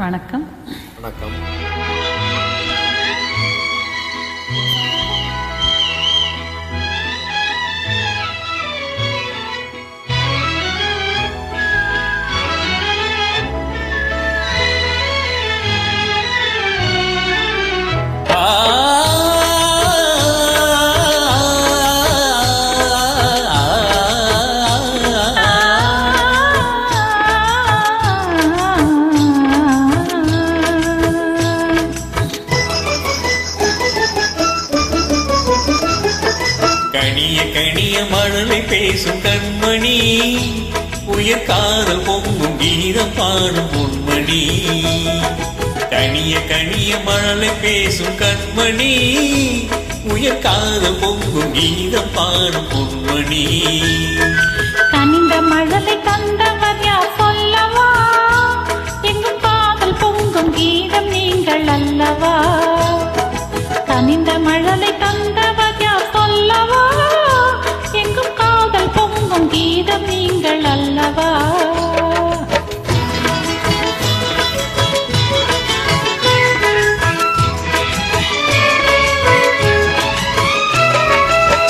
வணக்கம். வணக்கம். கனிய கனிய மழலை பேசும் கண்மணி, உயர் காதல் பொங்கும் கீதம் பாடும் பொன்மணி. கனிய கனிய மழலை பேசும் கண்மணி, உயர் காதல் பொங்கும் கீதம் பாடும் பொன்மணி. கனிந்த மழலை தந்தவர் யார் சொல்லவா, எங்கும் காதல் பொங்கும் கீதம் நீங்கள் அல்லவா. கனிந்த மழலை தந்தவர் யார் சொல்லவா, எங்கும் காதல் பொங்கும் கீதம் நீங்கள் அல்லவா.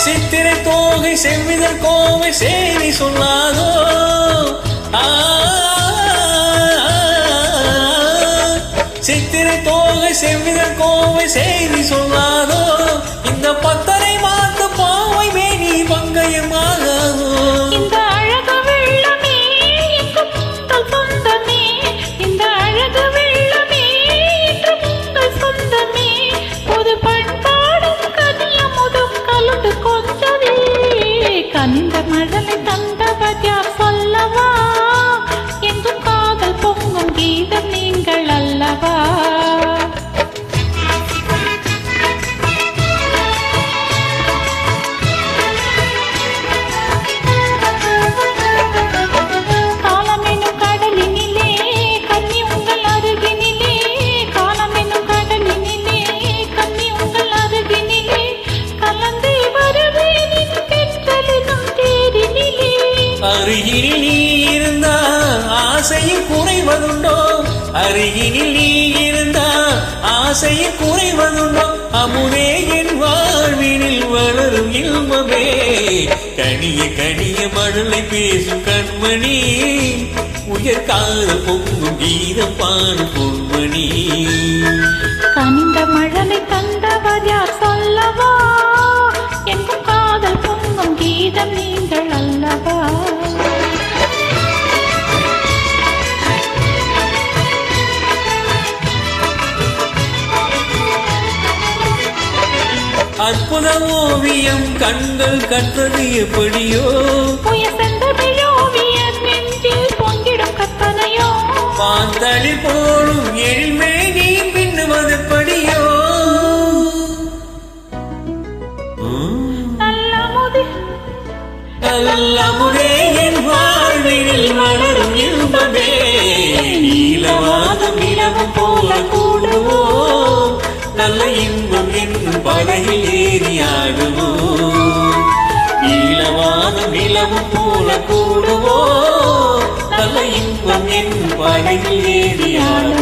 சித்திரை தோகை செவ்விதழ் கோவை செய்தி சொல்லாதோ, சித்திரை தோகை செவ்விதழ் கோவை செய்தி சொல்லாதோ. இந்த பத்தரை மாத்து பாவை மேனி பங்கயமாகாதோ. இந்த அழகு வெள்ளமே இன்று உங்கள் சொந்தமே, இந்த அழகு வெள்ளமே இன்று உங்கள் சொந்தமே. புது பண்பாடும் கனியமுதும் கலந்து கொஞ்சவே, கனிந்த மழலை தந்தவர் யார் சொல்லவா, எங்கும் காதல் பொங்கும் கீதம் நீங்கள் அல்லவா. காலமெனும் கடலினிலே கன்னி உங்கள் அருகினிலே, காலமெனும் கடலினிலே கன்னி உங்கள் அருகினிலே, கலந்தே வருவேன் பெற்றலினும் தேரினிலே. அருகினில் நீ இருந்தா ஆசையில் குறைவதுண்டோ, அருகினில் நீ இருந்தா ஆசையில் குறைவதுண்டோ. அமுதே என் வாழ்வினில் வளரும் இல்மமே, கனிய கனிய மழலை பேசும் கண்மணி, உயர் காதல் பொங்கும் கீதம் பாடும் பொன்மணி. கனிந்த மழலை தந்தவர் யார் சொல்லவா, எங்கும் காதல் பொங்கும் கீதம் நீங்கள் அல்லவா. அற்புத ஓவியம் கண்கள் கற்றது எப்படியோ, புயசெந்தமிழோவியர் நெஞ்சில் பொங்கிடும் கற்பனையோ, பாந்தளிர் போடும் எழில்மே நீ பின்னுவதெப்படியோ. நல்லமுதே என் வாழ்வினில் வளரும் இன்பமே, நீலவாதம் நிலவும் போல கூடுவோம், நல்ல இன்பம் என்னும் படையில் ஏறி ஆடுவோம். நீலவாதம் நிலவும் போல கூடுவோம், நல்ல இன்பம் என்னும் படையில் ஏறி ஆடுவோம்.